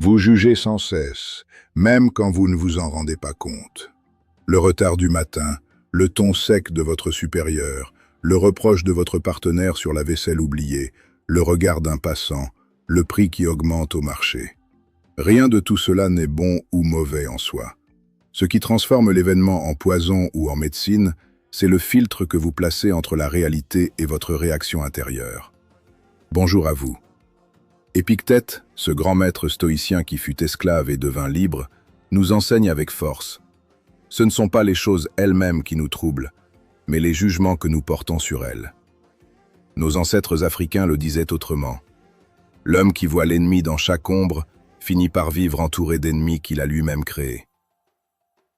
Vous jugez sans cesse, même quand vous ne vous en rendez pas compte. Le retard du matin, le ton sec de votre supérieur, le reproche de votre partenaire sur la vaisselle oubliée, le regard d'un passant, le prix qui augmente au marché. Rien de tout cela n'est bon ou mauvais en soi. Ce qui transforme l'événement en poison ou en médecine, c'est le filtre que vous placez entre la réalité et votre réaction intérieure. Bonjour à vous. Épictète, ce grand maître stoïcien qui fut esclave et devint libre, nous enseigne avec force. Ce ne sont pas les choses elles-mêmes qui nous troublent, mais les jugements que nous portons sur elles. Nos ancêtres africains le disaient autrement. L'homme qui voit l'ennemi dans chaque ombre finit par vivre entouré d'ennemis qu'il a lui-même créés.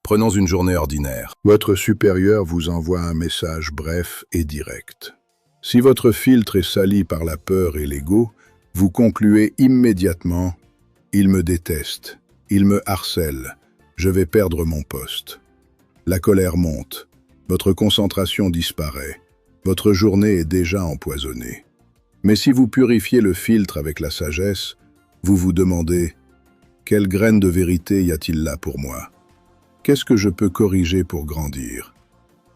Prenons une journée ordinaire. Votre supérieur vous envoie un message bref et direct. Si votre filtre est sali par la peur et l'ego, vous concluez immédiatement « Il me déteste, il me harcèle, je vais perdre mon poste ». La colère monte, votre concentration disparaît, votre journée est déjà empoisonnée. Mais si vous purifiez le filtre avec la sagesse, vous vous demandez « Quelle graine de vérité y a-t-il là pour moi ? Qu'est-ce que je peux corriger pour grandir ?»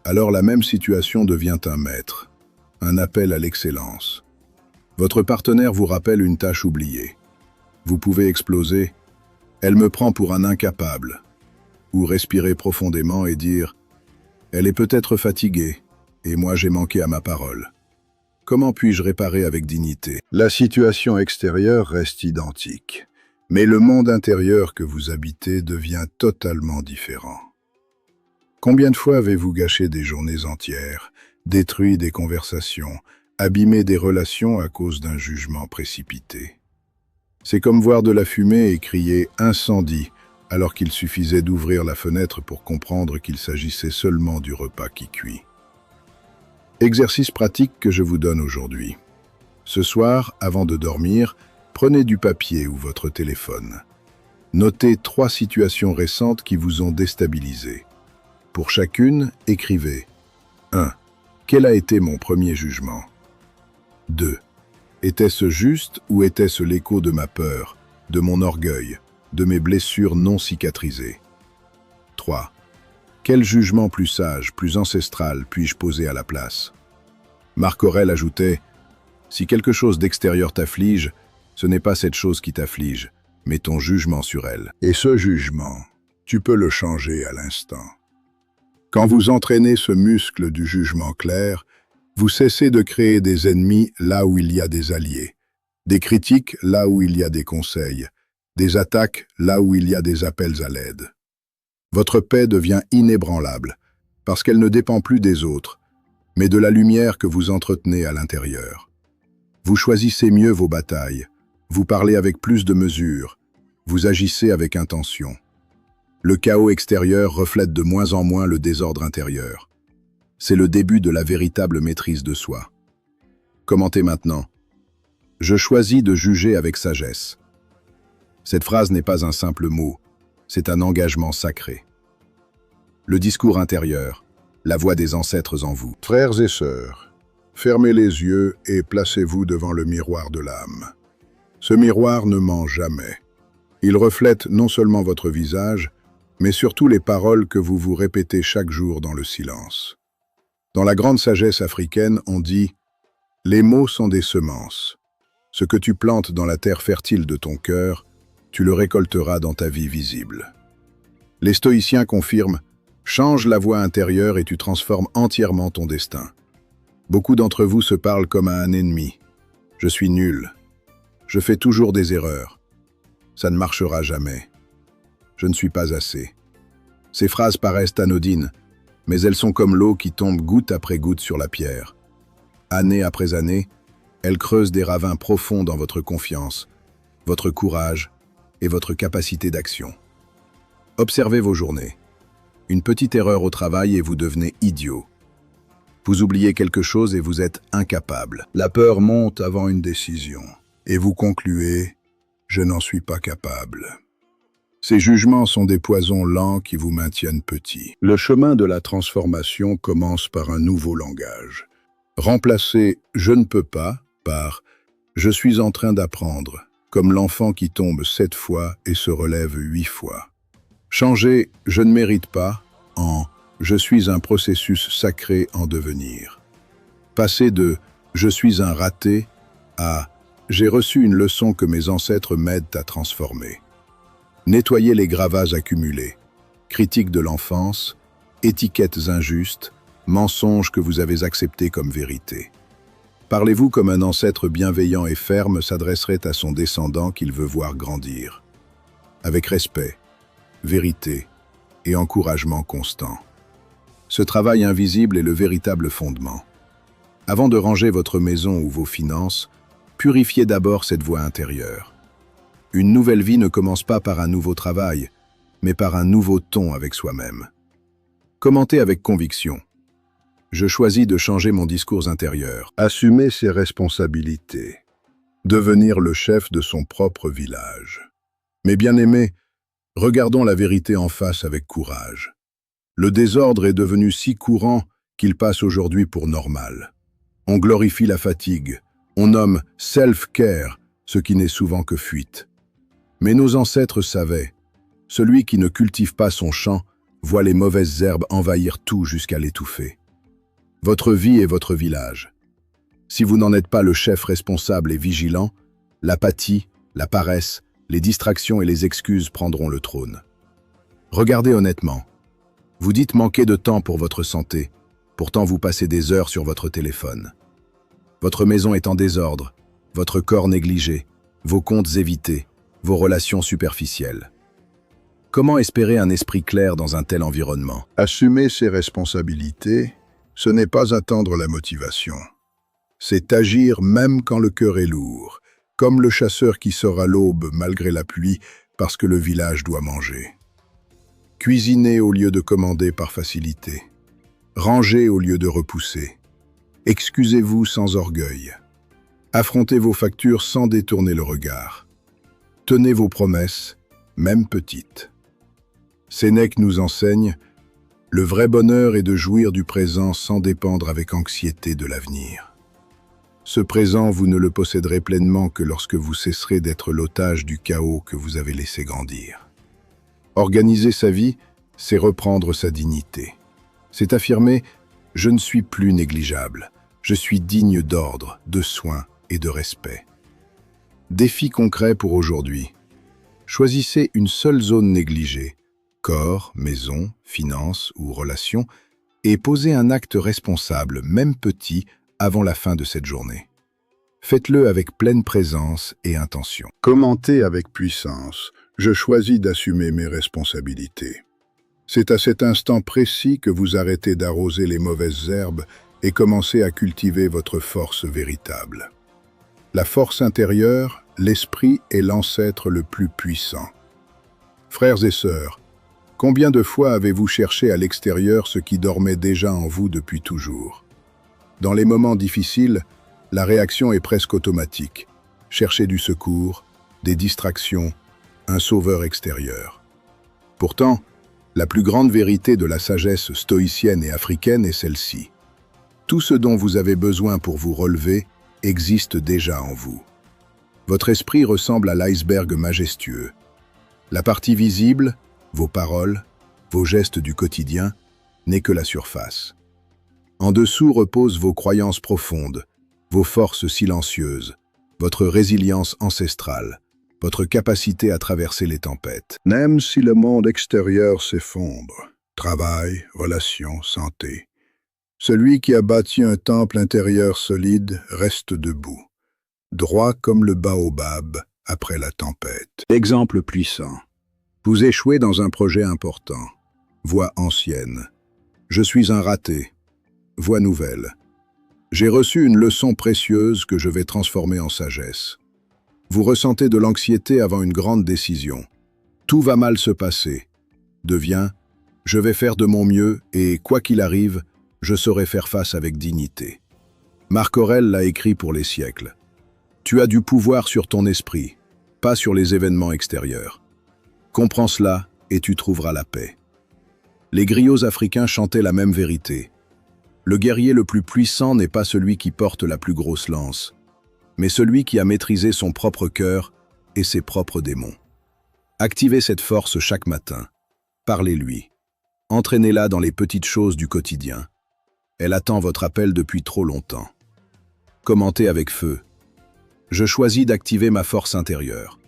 Alors la même situation devient un maître, un appel à l'excellence. Votre partenaire vous rappelle une tâche oubliée. Vous pouvez exploser « Elle me prend pour un incapable » ou respirer profondément et dire « Elle est peut-être fatiguée et moi j'ai manqué à ma parole. Comment puis-je réparer avec dignité ?» La situation extérieure reste identique, mais le monde intérieur que vous habitez devient totalement différent. Combien de fois avez-vous gâché des journées entières, détruit des conversations, abîmé des relations à cause d'un jugement précipité? C'est comme voir de la fumée et crier « incendie » alors qu'il suffisait d'ouvrir la fenêtre pour comprendre qu'il s'agissait seulement du repas qui cuit. Exercice pratique que je vous donne aujourd'hui. Ce soir, avant de dormir, prenez du papier ou votre téléphone. Notez 3 situations récentes qui vous ont déstabilisé. Pour chacune, écrivez 1. Quel a été mon premier jugement ? 2. Était-ce juste ou était-ce l'écho de ma peur, de mon orgueil, de mes blessures non cicatrisées ? 3. Quel jugement plus sage, plus ancestral puis-je poser à la place ? Marc Aurèle ajoutait « Si quelque chose d'extérieur t'afflige, ce n'est pas cette chose qui t'afflige, mais ton jugement sur elle. » Et ce jugement, tu peux le changer à l'instant. Quand vous entraînez ce muscle du jugement clair, vous cessez de créer des ennemis là où il y a des alliés, des critiques là où il y a des conseils, des attaques là où il y a des appels à l'aide. Votre paix devient inébranlable, parce qu'elle ne dépend plus des autres, mais de la lumière que vous entretenez à l'intérieur. Vous choisissez mieux vos batailles, vous parlez avec plus de mesure, vous agissez avec intention. Le chaos extérieur reflète de moins en moins le désordre intérieur. C'est le début de la véritable maîtrise de soi. Commentez maintenant. Je choisis de juger avec sagesse. Cette phrase n'est pas un simple mot, c'est un engagement sacré. Le discours intérieur, la voix des ancêtres en vous. Frères et sœurs, fermez les yeux et placez-vous devant le miroir de l'âme. Ce miroir ne ment jamais. Il reflète non seulement votre visage, mais surtout les paroles que vous vous répétez chaque jour dans le silence. Dans la grande sagesse africaine, on dit « Les mots sont des semences. Ce que tu plantes dans la terre fertile de ton cœur, tu le récolteras dans ta vie visible. » Les stoïciens confirment « Change la voix intérieure et tu transformes entièrement ton destin. » Beaucoup d'entre vous se parlent comme à un ennemi. « Je suis nul. Je fais toujours des erreurs. Ça ne marchera jamais. Je ne suis pas assez. » Ces phrases paraissent anodines, mais elles sont comme l'eau qui tombe goutte après goutte sur la pierre. Année après année, elles creusent des ravins profonds dans votre confiance, votre courage et votre capacité d'action. Observez vos journées. Une petite erreur au travail et vous devenez idiot. Vous oubliez quelque chose et vous êtes incapable. La peur monte avant une décision. Et vous concluez « Je n'en suis pas capable ». Ces jugements sont des poisons lents qui vous maintiennent petit. Le chemin de la transformation commence par un nouveau langage. Remplacez « je ne peux pas » par « je suis en train d'apprendre ». comme l'enfant qui tombe 7 fois et se relève 8 fois. Changez « je ne mérite pas » en « je suis un processus sacré en devenir ». Passez de « je suis un raté » à « j'ai reçu une leçon que mes ancêtres m'aident à transformer ». Nettoyez les gravats accumulés, critiques de l'enfance, étiquettes injustes, mensonges que vous avez acceptés comme vérité. Parlez-vous comme un ancêtre bienveillant et ferme s'adresserait à son descendant qu'il veut voir grandir. Avec respect, vérité et encouragement constant. Ce travail invisible est le véritable fondement. Avant de ranger votre maison ou vos finances, purifiez d'abord cette voie intérieure. Une nouvelle vie ne commence pas par un nouveau travail, mais par un nouveau ton avec soi-même. Commentez avec conviction. Je choisis de changer mon discours intérieur. Assumer ses responsabilités. Devenir le chef de son propre village. Mes bien-aimés, regardons la vérité en face avec courage. Le désordre est devenu si courant qu'il passe aujourd'hui pour normal. On glorifie la fatigue, on nomme « self-care » ce qui n'est souvent que fuite. Mais nos ancêtres savaient, celui qui ne cultive pas son champ voit les mauvaises herbes envahir tout jusqu'à l'étouffer. Votre vie est votre village. Si vous n'en êtes pas le chef responsable et vigilant, l'apathie, la paresse, les distractions et les excuses prendront le trône. Regardez honnêtement. Vous dites manquer de temps pour votre santé, pourtant vous passez des heures sur votre téléphone. Votre maison est en désordre, votre corps négligé, vos comptes évités, vos relations superficielles. Comment espérer un esprit clair dans un tel environnement? Assumer ses responsabilités, ce n'est pas attendre la motivation. C'est agir même quand le cœur est lourd, comme le chasseur qui sort à l'aube malgré la pluie parce que le village doit manger. Cuisiner au lieu de commander par facilité. Ranger au lieu de repousser. Excusez-vous sans orgueil. Affrontez vos factures sans détourner le regard. Tenez vos promesses, même petites. Sénèque nous enseigne « Le vrai bonheur est de jouir du présent sans dépendre avec anxiété de l'avenir. » Ce présent, vous ne le posséderez pleinement que lorsque vous cesserez d'être l'otage du chaos que vous avez laissé grandir. Organiser sa vie, c'est reprendre sa dignité. C'est affirmer « Je ne suis plus négligeable. Je suis digne d'ordre, de soins et de respect. » Défi concret pour aujourd'hui. Choisissez une seule zone négligée, corps, maison, finances ou relations, et posez un acte responsable, même petit, avant la fin de cette journée. Faites-le avec pleine présence et intention. Commentez avec puissance. Je choisis d'assumer mes responsabilités. C'est à cet instant précis que vous arrêtez d'arroser les mauvaises herbes et commencez à cultiver votre force véritable. La force intérieure, l'esprit est l'ancêtre le plus puissant. Frères et sœurs, combien de fois avez-vous cherché à l'extérieur ce qui dormait déjà en vous depuis toujours? Dans les moments difficiles, la réaction est presque automatique. Chercher du secours, des distractions, un sauveur extérieur. Pourtant, la plus grande vérité de la sagesse stoïcienne et africaine est celle-ci. Tout ce dont vous avez besoin pour vous relever existe déjà en vous. Votre esprit ressemble à l'iceberg majestueux. La partie visible, vos paroles, vos gestes du quotidien, n'est que la surface. En dessous reposent vos croyances profondes, vos forces silencieuses, votre résilience ancestrale, votre capacité à traverser les tempêtes. Même si le monde extérieur s'effondre, travail, relations, santé, celui qui a bâti un temple intérieur solide reste debout, droit comme le baobab après la tempête. Exemple puissant. Vous échouez dans un projet important. Voix ancienne. Je suis un raté. Voix nouvelle. J'ai reçu une leçon précieuse que je vais transformer en sagesse. Vous ressentez de l'anxiété avant une grande décision. Tout va mal se passer. Devient « Je vais faire de mon mieux et, quoi qu'il arrive, je saurai faire face avec dignité. » Marc Aurèle l'a écrit pour les siècles. Tu as du pouvoir sur ton esprit, pas sur les événements extérieurs. Comprends cela et tu trouveras la paix. Les griots africains chantaient la même vérité. Le guerrier le plus puissant n'est pas celui qui porte la plus grosse lance, mais celui qui a maîtrisé son propre cœur et ses propres démons. Activez cette force chaque matin. Parlez-lui. Entraînez-la dans les petites choses du quotidien. Elle attend votre appel depuis trop longtemps. Commentez avec feu. Je choisis d'activer ma force intérieure.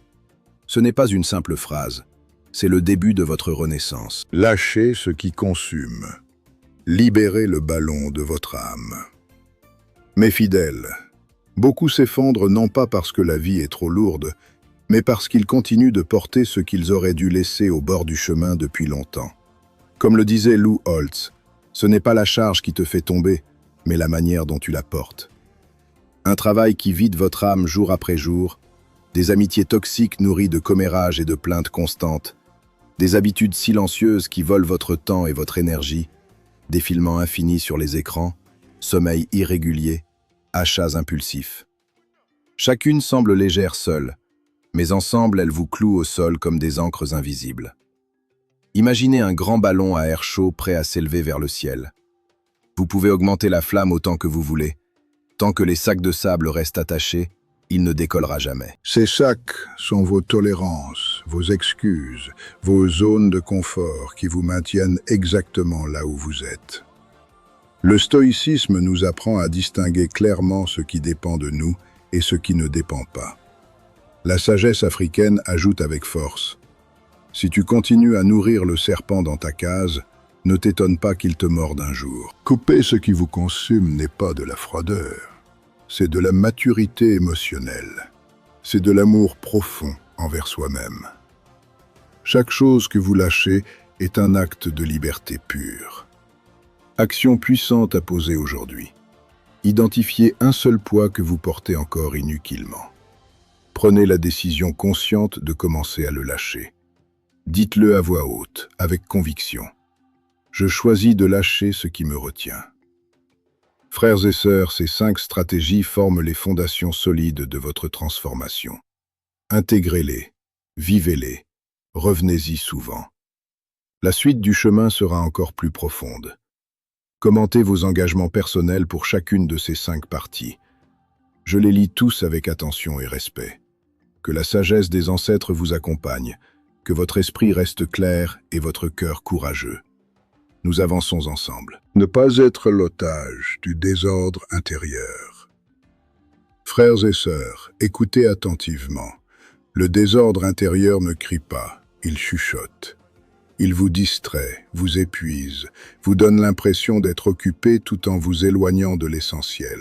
Ce n'est pas une simple phrase, c'est le début de votre renaissance. Lâchez ce qui consume. Libérez le ballon de votre âme. Mes fidèles, beaucoup s'effondrent non pas parce que la vie est trop lourde, mais parce qu'ils continuent de porter ce qu'ils auraient dû laisser au bord du chemin depuis longtemps. Comme le disait Lou Holtz, ce n'est pas la charge qui te fait tomber, mais la manière dont tu la portes. Un travail qui vide votre âme jour après jour, des amitiés toxiques nourries de commérages et de plaintes constantes, des habitudes silencieuses qui volent votre temps et votre énergie, défilements infinis sur les écrans, sommeil irrégulier, achats impulsifs. Chacune semble légère seule, mais ensemble elles vous clouent au sol comme des ancres invisibles. Imaginez un grand ballon à air chaud prêt à s'élever vers le ciel. Vous pouvez augmenter la flamme autant que vous voulez. Tant que les sacs de sable restent attachés, il ne décollera jamais. Ces sacs sont vos tolérances, vos excuses, vos zones de confort qui vous maintiennent exactement là où vous êtes. Le stoïcisme nous apprend à distinguer clairement ce qui dépend de nous et ce qui ne dépend pas. La sagesse africaine ajoute avec force: si tu continues à nourrir le serpent dans ta case, ne t'étonne pas qu'il te morde un jour. Couper ce qui vous consume n'est pas de la froideur. C'est de la maturité émotionnelle. C'est de l'amour profond envers soi-même. Chaque chose que vous lâchez est un acte de liberté pure. Action puissante à poser aujourd'hui. Identifiez un seul poids que vous portez encore inutilement. Prenez la décision consciente de commencer à le lâcher. Dites-le à voix haute, avec conviction. Je choisis de lâcher ce qui me retient. Frères et sœurs, ces 5 stratégies forment les fondations solides de votre transformation. Intégrez-les, vivez-les, revenez-y souvent. La suite du chemin sera encore plus profonde. Commentez vos engagements personnels pour chacune de ces 5 parties. Je les lis tous avec attention et respect. Que la sagesse des ancêtres vous accompagne, que votre esprit reste clair et votre cœur courageux. Nous avançons ensemble. Ne pas être l'otage du désordre intérieur. Frères et sœurs, écoutez attentivement. Le désordre intérieur ne crie pas, il chuchote. Il vous distrait, vous épuise, vous donne l'impression d'être occupé tout en vous éloignant de l'essentiel.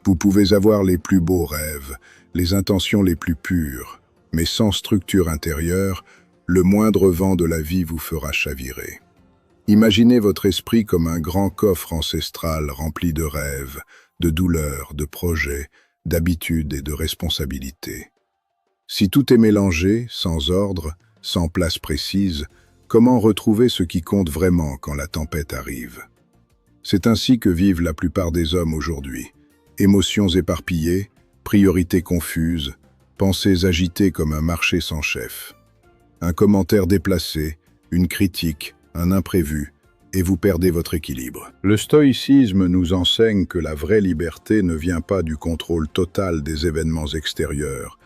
Vous pouvez avoir les plus beaux rêves, les intentions les plus pures, mais sans structure intérieure, le moindre vent de la vie vous fera chavirer. Imaginez votre esprit comme un grand coffre ancestral rempli de rêves, de douleurs, de projets, d'habitudes et de responsabilités. Si tout est mélangé, sans ordre, sans place précise, comment retrouver ce qui compte vraiment quand la tempête arrive? C'est ainsi que vivent la plupart des hommes aujourd'hui. Émotions éparpillées, priorités confuses, pensées agitées comme un marché sans chef. Un commentaire déplacé, une critique, un imprévu, et vous perdez votre équilibre. Le stoïcisme nous enseigne que la vraie liberté ne vient pas du contrôle total des événements extérieurs,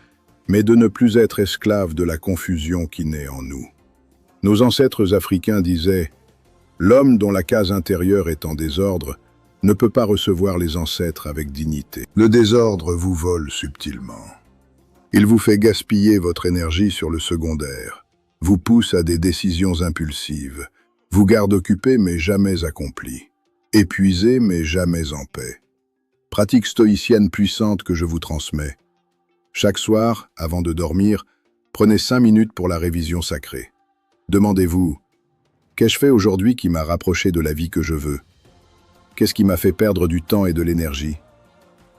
mais de ne plus être esclave de la confusion qui naît en nous. Nos ancêtres africains disaient « L'homme dont la case intérieure est en désordre ne peut pas recevoir les ancêtres avec dignité. » Le désordre vous vole subtilement. Il vous fait gaspiller votre énergie sur le secondaire, vous pousse à des décisions impulsives, vous garde occupé mais jamais accompli, épuisé mais jamais en paix. Pratique stoïcienne puissante que je vous transmets. Chaque soir, avant de dormir, prenez 5 minutes pour la révision sacrée. Demandez-vous, qu'ai-je fait aujourd'hui qui m'a rapproché de la vie que je veux? Qu'est-ce qui m'a fait perdre du temps et de l'énergie?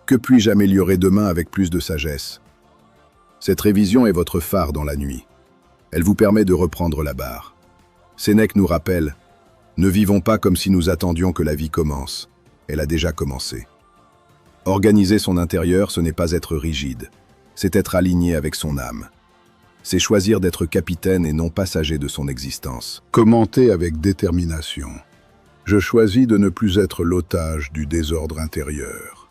Que puis-je améliorer demain avec plus de sagesse? Cette révision est votre phare dans la nuit. Elle vous permet de reprendre la barre. Sénèque nous rappelle, ne vivons pas comme si nous attendions que la vie commence. Elle a déjà commencé. Organiser son intérieur, ce n'est pas être rigide, c'est être aligné avec son âme. C'est choisir d'être capitaine et non passager de son existence. Commentez avec détermination. Je choisis de ne plus être l'otage du désordre intérieur.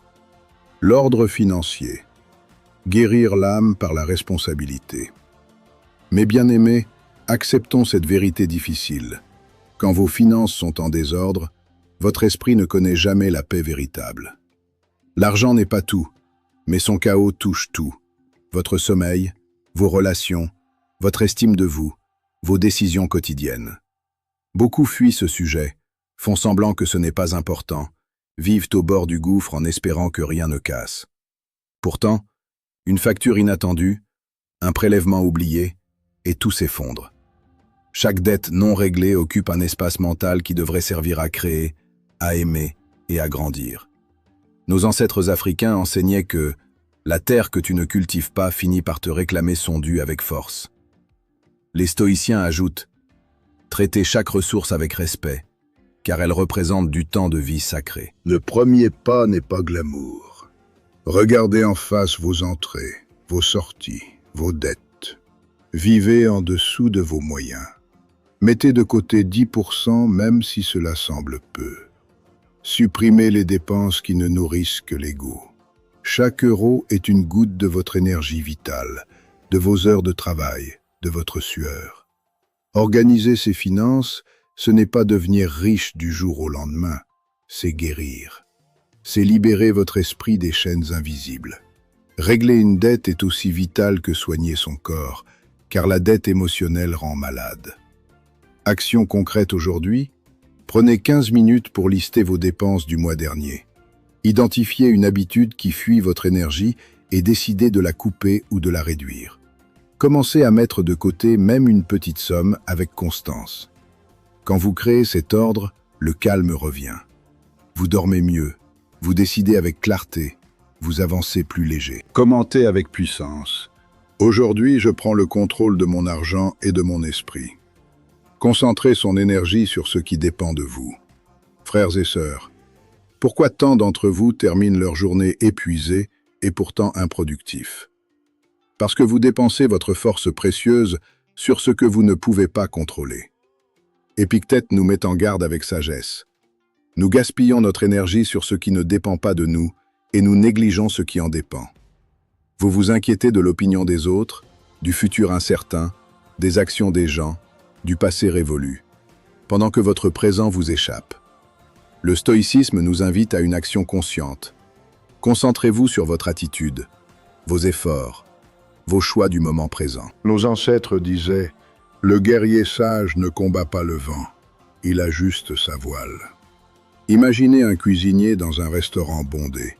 L'ordre financier. guérir l'âme par la responsabilité. Mes bien-aimés, acceptons cette vérité difficile. Quand vos finances sont en désordre, votre esprit ne connaît jamais la paix véritable. L'argent n'est pas tout, mais son chaos touche tout. Votre sommeil, vos relations, votre estime de vous, vos décisions quotidiennes. Beaucoup fuient ce sujet, font semblant que ce n'est pas important, vivent au bord du gouffre en espérant que rien ne casse. Pourtant, une facture inattendue, un prélèvement oublié, et tout s'effondre. Chaque dette non réglée occupe un espace mental qui devrait servir à créer, à aimer et à grandir. Nos ancêtres africains enseignaient que la terre que tu ne cultives pas finit par te réclamer son dû avec force. Les stoïciens ajoutent « Traitez chaque ressource avec respect, car elle représente du temps de vie sacré. » Le premier pas n'est pas glamour. Regardez en face vos entrées, vos sorties, vos dettes. Vivez en dessous de vos moyens. Mettez de côté 10% même si cela semble peu. Supprimez les dépenses qui ne nourrissent que l'ego. Chaque euro est une goutte de votre énergie vitale, de vos heures de travail, de votre sueur. Organiser ses finances, ce n'est pas devenir riche du jour au lendemain, c'est guérir. C'est libérer votre esprit des chaînes invisibles. Régler une dette est aussi vital que soigner son corps, car la dette émotionnelle rend malade. Action concrète aujourd'hui, prenez 15 minutes pour lister vos dépenses du mois dernier. Identifiez une habitude qui fuit votre énergie et décidez de la couper ou de la réduire. Commencez à mettre de côté même une petite somme avec constance. Quand vous créez cet ordre, le calme revient. Vous dormez mieux, vous décidez avec clarté, vous avancez plus léger. Commentez avec puissance. Aujourd'hui, je prends le contrôle de mon argent et de mon esprit. Concentrez son énergie sur ce qui dépend de vous. Frères et sœurs, pourquoi tant d'entre vous terminent leur journée épuisés et pourtant improductifs? Parce que vous dépensez votre force précieuse sur ce que vous ne pouvez pas contrôler. Épictète nous met en garde avec sagesse. Nous gaspillons notre énergie sur ce qui ne dépend pas de nous et nous négligeons ce qui en dépend. Vous vous inquiétez de l'opinion des autres, du futur incertain, des actions des gens, du passé révolu, pendant que votre présent vous échappe. Le stoïcisme nous invite à une action consciente. Concentrez-vous sur votre attitude, vos efforts, vos choix du moment présent. Nos ancêtres disaient « Le guerrier sage ne combat pas le vent, il ajuste sa voile ». Imaginez un cuisinier dans un restaurant bondé.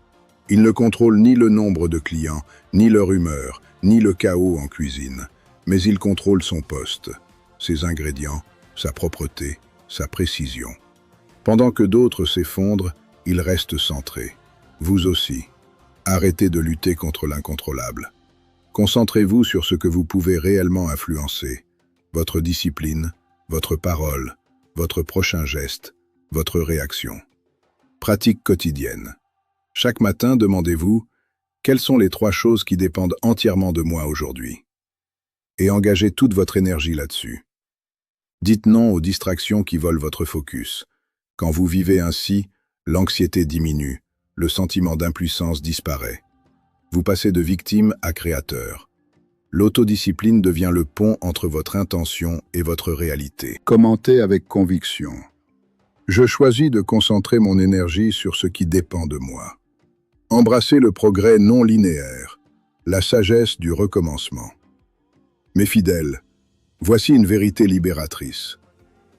Il ne contrôle ni le nombre de clients, ni leur humeur, ni le chaos en cuisine, mais il contrôle son poste, ses ingrédients, sa propreté, sa précision. Pendant que d'autres s'effondrent, il reste centré. Vous aussi. Arrêtez de lutter contre l'incontrôlable. Concentrez-vous sur ce que vous pouvez réellement influencer. Votre discipline, votre parole, votre prochain geste, votre réaction. Pratique quotidienne. Chaque matin, demandez-vous « Quelles sont les 3 choses qui dépendent entièrement de moi aujourd'hui ?» Et engagez toute votre énergie là-dessus. Dites non aux distractions qui volent votre focus. Quand vous vivez ainsi, l'anxiété diminue, le sentiment d'impuissance disparaît. Vous passez de victime à créateur. L'autodiscipline devient le pont entre votre intention et votre réalité. Commentez avec conviction. Je choisis de concentrer mon énergie sur ce qui dépend de moi. Embrassez le progrès non linéaire, la sagesse du recommencement. Mes fidèles, voici une vérité libératrice.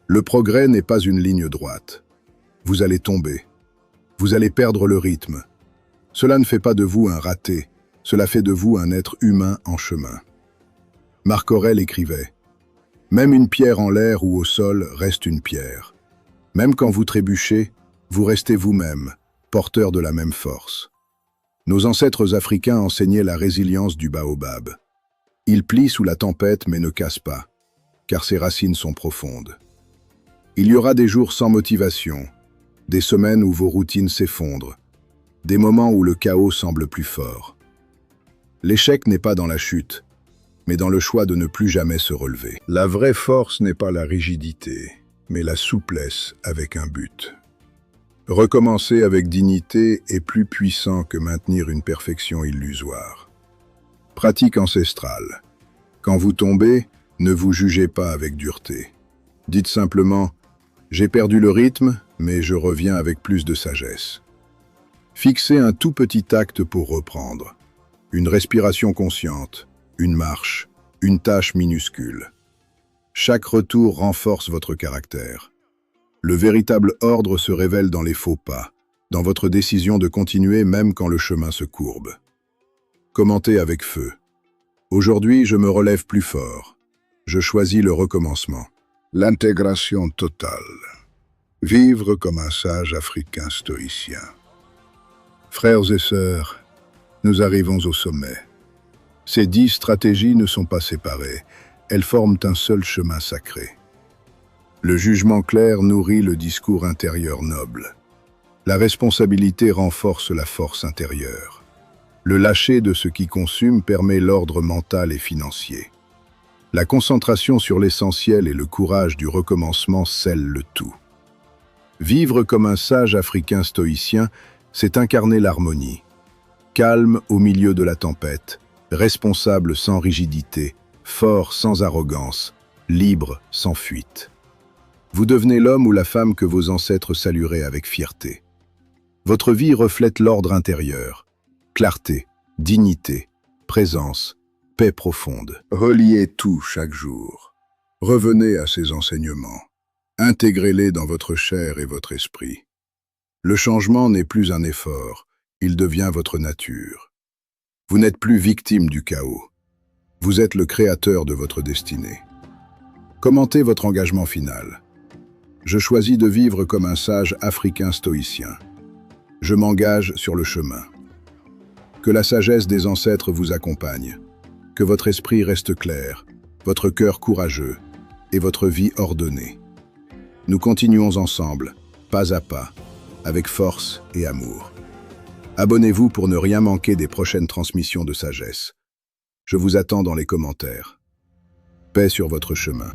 Le progrès n'est pas une ligne droite. Vous allez tomber. Vous allez perdre le rythme. Cela ne fait pas de vous un raté, cela fait de vous un être humain en chemin. Marc Aurèle écrivait « Même une pierre en l'air ou au sol reste une pierre. Même quand vous trébuchez, vous restez vous-même, porteur de la même force. » Nos ancêtres africains enseignaient la résilience du baobab. Il plie sous la tempête mais ne casse pas, car ses racines sont profondes. Il y aura des jours sans motivation, des semaines où vos routines s'effondrent, des moments où le chaos semble plus fort. L'échec n'est pas dans la chute, mais dans le choix de ne plus jamais se relever. La vraie force n'est pas la rigidité, mais la souplesse avec un but. Recommencer avec dignité est plus puissant que maintenir une perfection illusoire. Pratique ancestrale. Quand vous tombez, ne vous jugez pas avec dureté. Dites simplement « J'ai perdu le rythme, mais je reviens avec plus de sagesse ». Fixez un tout petit acte pour reprendre. Une respiration consciente, une marche, une tâche minuscule. Chaque retour renforce votre caractère. Le véritable ordre se révèle dans les faux pas, dans votre décision de continuer même quand le chemin se courbe. Commentez avec feu. Aujourd'hui, je me relève plus fort. Je choisis le recommencement. L'intégration totale. Vivre comme un sage africain stoïcien. Frères et sœurs, nous arrivons au sommet. Ces 10 stratégies ne sont pas séparées, elles forment un seul chemin sacré. Le jugement clair nourrit le discours intérieur noble. La responsabilité renforce la force intérieure. Le lâcher de ce qui consume permet l'ordre mental et financier. La concentration sur l'essentiel et le courage du recommencement scellent le tout. Vivre comme un sage africain stoïcien, c'est incarner l'harmonie. Calme au milieu de la tempête, responsable sans rigidité, fort sans arrogance, libre sans fuite. Vous devenez l'homme ou la femme que vos ancêtres salueraient avec fierté. Votre vie reflète l'ordre intérieur. Clarté, dignité, présence, paix profonde. Reliez tout chaque jour. Revenez à ces enseignements. Intégrez-les dans votre chair et votre esprit. Le changement n'est plus un effort, il devient votre nature. Vous n'êtes plus victime du chaos. Vous êtes le créateur de votre destinée. Commentez votre engagement final. Je choisis de vivre comme un sage africain stoïcien. Je m'engage sur le chemin. Que la sagesse des ancêtres vous accompagne. Que votre esprit reste clair, votre cœur courageux et votre vie ordonnée. Nous continuons ensemble, pas à pas, avec force et amour. Abonnez-vous pour ne rien manquer des prochaines transmissions de sagesse. Je vous attends dans les commentaires. Paix sur votre chemin.